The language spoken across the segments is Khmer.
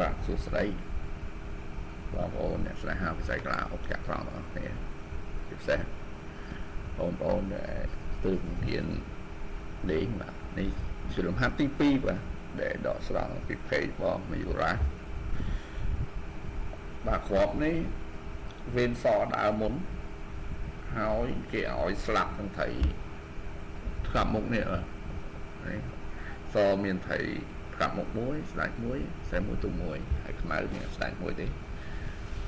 បាទសួស្តីបងប្អូនអ្នកស្នេហាវិស័យកីឡាអុកចាក់ត្រង់បងប្អូនជាពិសេសបងប្អូនដែលទើបរៀនលេងបាទនេះជាលំហាត់ទី2បាទដែលដកស្រង់ពី page របស់មយូរ៉ាបាទគ្រាប់នេះវេនសដើរមុនហើយគេឲ្យស្លាប់ទាំងថៃថ្កាប់មុខនេះនេះសមានថៃថ្កាប់មុខមួយស្ដាច់មួយខ្សែមួយទុំមួយហើយខ្មៅនេះស្ដាច់មួយទេ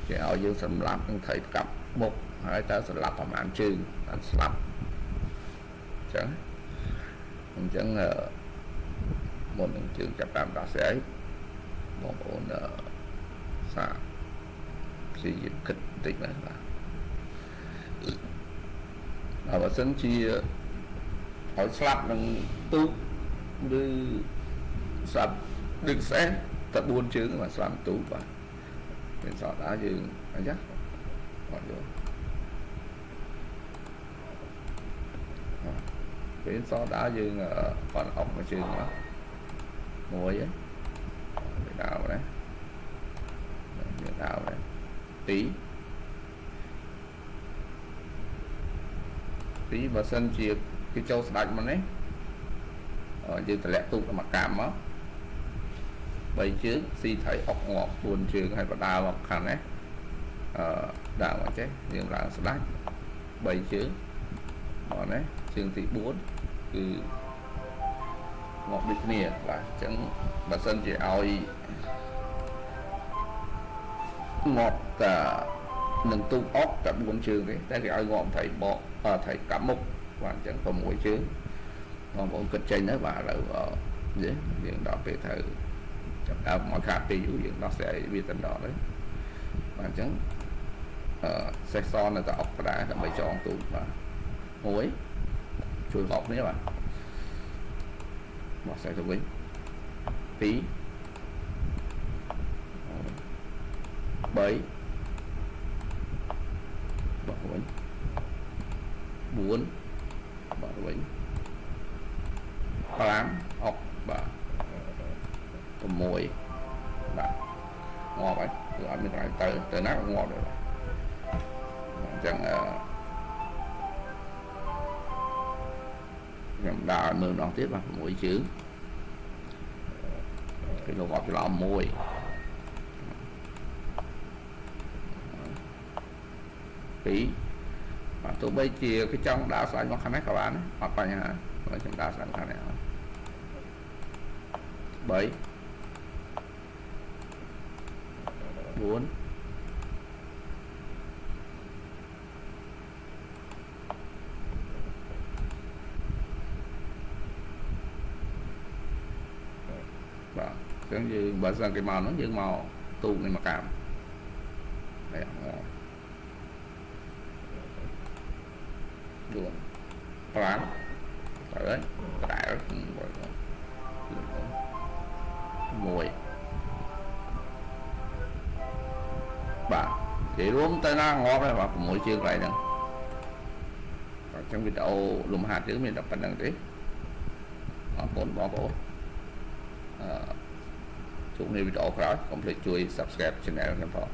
គេឲ្យយើងសម្លាប់ទាំងថៃថ្កាប់មុខហើយតើសម្លាប់ប្រហែលជើងបានស្លាប់អញ្ចឹងមុននឹងជើងចាប់តាមដោះស្រាយបងប្អូនសាព្យាយាមគិតបន្តិចណាបាទបើសិនជាឲ្យស្លាប់នឹងទូកឬស្លាប់ដូចស្អែតែ4ជើងបាទស្លាប់ទូកបាទមានសតដែរយើងអញ្ចឹងអត់យល់ពេលសតដែរយើងគាត់អុកមួយជើងមកមួយឯងវាដើរណាវាដើរណាទីបើសិនជាគេចូលស្ដាច់មកនេះយើងតម្លាក់ទូកមកកាមមក3ជើងស៊ីថៃអុកងាប់4ជើងហើយបដាមកខាងនេះដើរមកចេះយើងឡើងស្ដាច់3ជើងមកនេះជើងទី4គឺងាប់ដូចគ្នាបាទអញ្ចឹងបើសិនជាឲ្យងាប់តានឹងទូកអុកតែ4ជើងទេតែគេឲ្យងាប់ថៃបកថៃកាប់មុខបាទអញ្ចឹង6ជើងបងប្អូនគិតចេញទៅបាទឥឡូវយើងដល់ពេលទៅចាប់ដើមមកខាតពេលយូរយើងដោះស្រាយវាទៅដល់ហើយបាទអញ្ចឹងសេះសនៅតែអុកដែរដើម្បីចងទូកបាទមួយជួយអុកនេះបាទបោះសេះទៅវិញ2 3បោះវិញ4បោះវិញ5អុកបាទ6បាទងាប់ហើយគឺអត់មានอะไรទៅណាក៏ងាប់ដែរអញ្ចឹងខ្ញុំដើរមើលម្ដងទៀតបាទ6ជើងគេលោកអត់ច្រឡំមួយ2បាទទោះបីជាគេចង់ដើរស្លាញ់មកខាងនេះក៏បានអត់បញ្ហាបើខ្ញុំដើរស្លាញ់ខាងនេះ34បាទអញ្ចឹងយើងបើសិនគេមកនោះយើងមកទូកនេះមកកាមនេះ4 5ទៅហើយមួយបាទគេរួមទៅណាងាប់ហើយបាទ6ជើងកន្លែងហ្នឹងអញ្ចឹងវីដេអូលំហាត់ជើងមានតែប៉ុណ្្នឹងទេអរគុណបងប្អូនជួបនៅវីដេអូក្រោយកុំភ្លេចជួយ Subscribe Channel ខ្ញុំផង